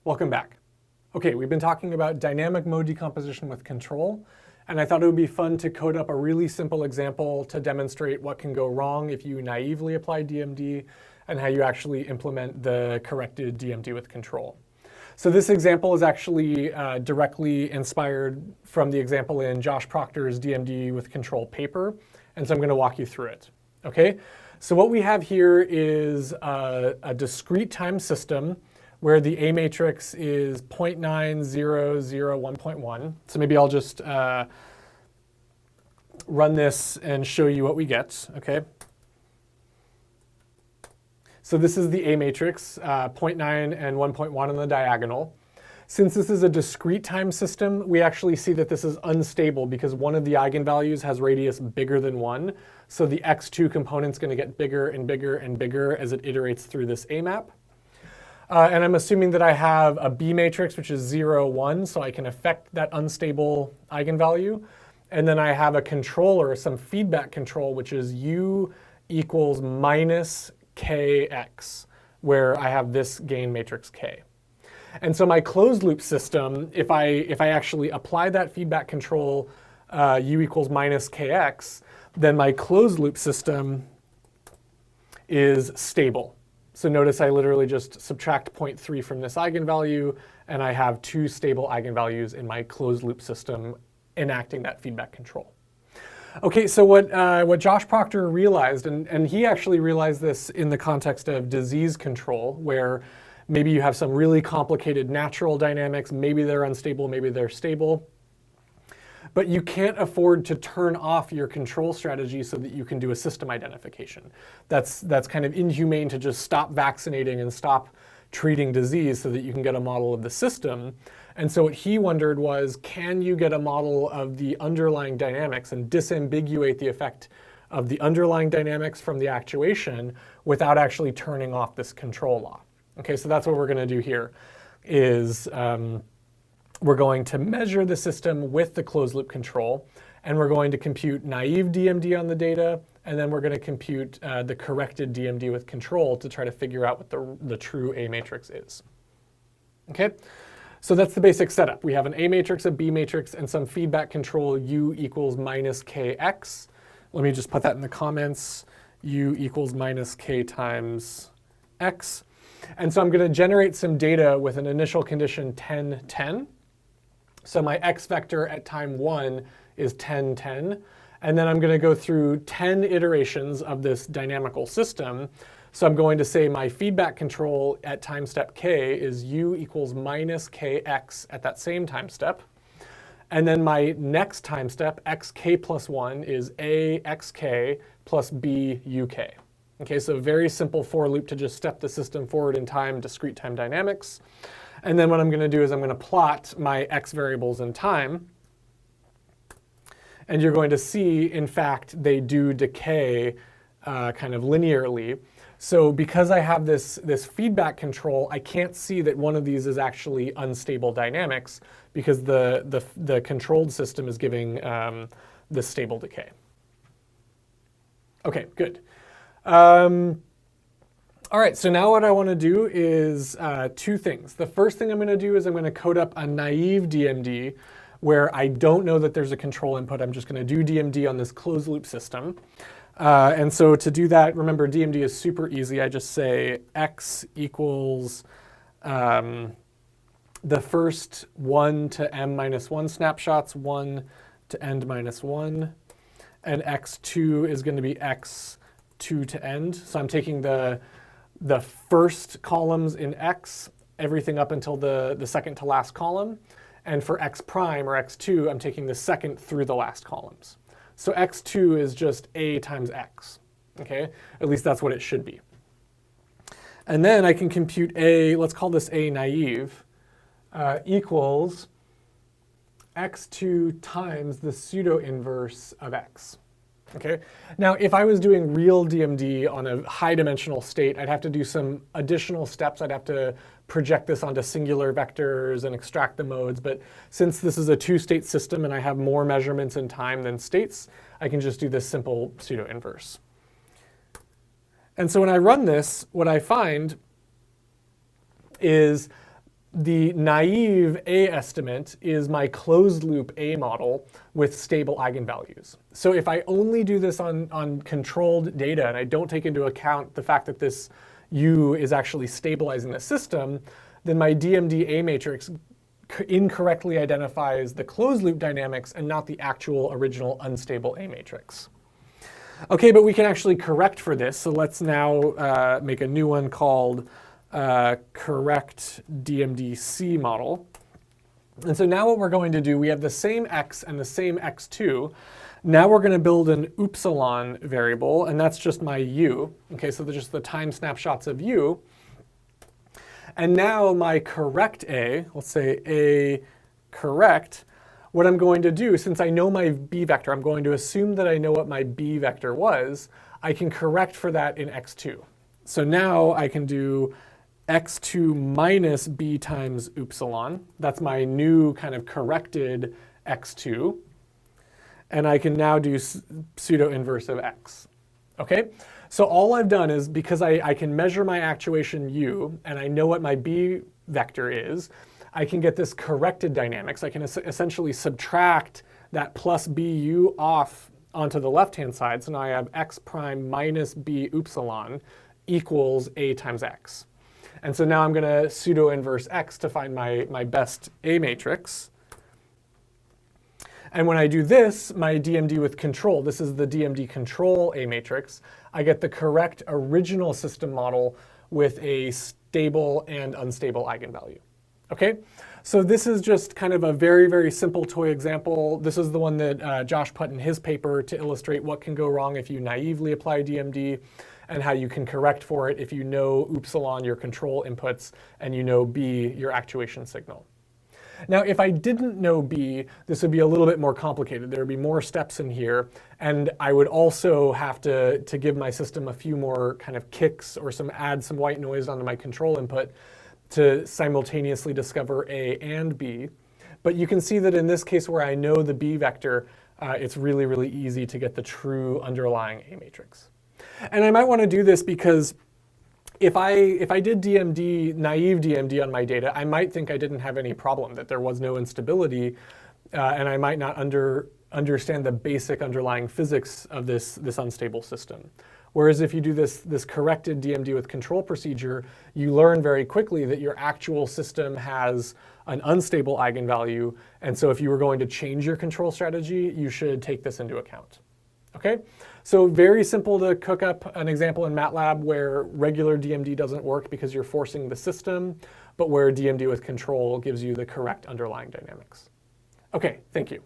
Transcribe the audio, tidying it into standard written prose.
Welcome back. Okay, we've been talking about dynamic mode decomposition with control, and I thought it would be fun to code up a really simple example to demonstrate what can go wrong if you naively apply DMD and how you actually implement the corrected DMD with control. So this example is actually directly inspired from the example in Josh Proctor's DMD with control paper, and so I'm going to walk you through it. Okay, so what we have here is a discrete time system where the A matrix is 0.9001.1. So maybe I'll just run this and show you what we get, okay? So this is the A matrix, 0.9 and 1.1 on the diagonal. Since this is a discrete time system, we actually see that this is unstable because one of the eigenvalues has radius bigger than 1. So the x2 component's going to get bigger and bigger and bigger as it iterates through this A map. And I'm assuming that I have a B matrix, which is 0, 1, so I can affect that unstable eigenvalue. And then I have a controller, some feedback control, which is U equals minus kx, where I have this gain matrix k. And so my closed loop system, if I actually apply that feedback control, U equals minus kx, then my closed loop system is stable. So notice I literally just subtract 0.3 from this eigenvalue, and I have two stable eigenvalues in my closed loop system enacting that feedback control. Okay, so what Josh Proctor realized, and he actually realized this in the context of disease control, where maybe you have some really complicated natural dynamics, maybe they're unstable, maybe they're stable, but you can't afford to turn off your control strategy so that you can do a system identification. That's kind of inhumane to just stop vaccinating and stop treating disease so that you can get a model of the system. And so what he wondered was, can you get a model of the underlying dynamics and disambiguate the effect of the underlying dynamics from the actuation without actually turning off this control law? Okay, so that's what we're going to do here is we're going to measure the system with the closed loop control, and we're going to compute naive DMD on the data, and then we're going to compute the corrected DMD with control to try to figure out what the true A matrix is. Okay, so that's the basic setup. We have an A matrix, a B matrix, and some feedback control U equals minus kx. Let me just put that in the comments. U equals minus k times x. And so I'm going to generate some data with an initial condition 10, 10. So my x vector at time 1 is 10, 10. And then I'm going to go through 10 iterations of this dynamical system. So I'm going to say my feedback control at time step k is U equals minus kx at that same time step. And then my next time step, xk plus 1, is A xk plus B uk. Okay, so very simple for loop to just step the system forward in time, discrete time dynamics. And then what I'm going to do is I'm going to plot my x variables in time. And you're going to see, in fact, they do decay kind of linearly. So because I have this feedback control, I can't see that one of these is actually unstable dynamics because the controlled system is giving this stable decay. Okay, good. All right, so now what I want to do is two things. The first thing I'm going to do is I'm going to code up a naive DMD where I don't know that there's a control input. I'm just going to do DMD on this closed loop system. And so to do that, remember DMD is super easy. I just say x equals the first 1 to m minus 1 snapshots, 1 to end minus 1. And x2 is going to be x2 to end. So I'm taking the first columns in x, everything up until the second to last column. And for x prime or x2, I'm taking the second through the last columns. So x2 is just A times x, okay? At least that's what it should be. And then I can compute A, let's call this A naive, equals x2 times the pseudo-inverse of x. Okay. Now, if I was doing real DMD on a high-dimensional state, I'd have to do some additional steps. I'd have to project this onto singular vectors and extract the modes. But since this is a two-state system and I have more measurements in time than states, I can just do this simple pseudo-inverse. And so when I run this, what I find is the naive A estimate is my closed loop A model with stable eigenvalues. So if I only do this on controlled data and I don't take into account the fact that this U is actually stabilizing the system, then my DMD A matrix incorrectly identifies the closed loop dynamics and not the actual original unstable A matrix. Okay, but we can actually correct for this. So let's now make a new one called correct DMDc model. And so now what we're going to do, we have the same x and the same x2. Now we're going to build an upsilon variable, and that's just my u. Okay, so they're just the time snapshots of u. And now my correct A, let's say A correct, what I'm going to do, since I know my B vector, I'm going to assume that I know what my B vector was. I can correct for that in x2. So now I can do x2 minus b times upsilon. That's my new kind of corrected x2. And I can now do pseudo-inverse of x. Okay? So all I've done is, because I can measure my actuation u, and I know what my b vector is, I can get this corrected dynamics. I can essentially subtract that plus bu off onto the left-hand side. So now I have x prime minus b upsilon equals a times x. And so now I'm going to pseudo-inverse x to find my best A matrix. And when I do this, my DMD with control, this is the DMD control A matrix, I get the correct original system model with a stable and unstable eigenvalue. Okay? So this is just kind of a very, very simple toy example. This is the one that Josh put in his paper to illustrate what can go wrong if you naively apply DMD, and how you can correct for it if you know upsilon, your control inputs, and you know b, your actuation signal. Now, if I didn't know b, this would be a little bit more complicated. There would be more steps in here, and I would also have to give my system a few more kind of kicks or add some white noise onto my control input to simultaneously discover A and B. But you can see that in this case where I know the B vector, it's really, really easy to get the true underlying A matrix. And I might want to do this because if I did DMD, naive DMD on my data, I might think I didn't have any problem, that there was no instability, and I might not understand the basic underlying physics of this unstable system. Whereas if you do this corrected DMD with control procedure, you learn very quickly that your actual system has an unstable eigenvalue, and so if you were going to change your control strategy, you should take this into account. Okay? So very simple to cook up an example in Matlab where regular DMD doesn't work because you're forcing the system, but where DMD with control gives you the correct underlying dynamics. Okay, thank you.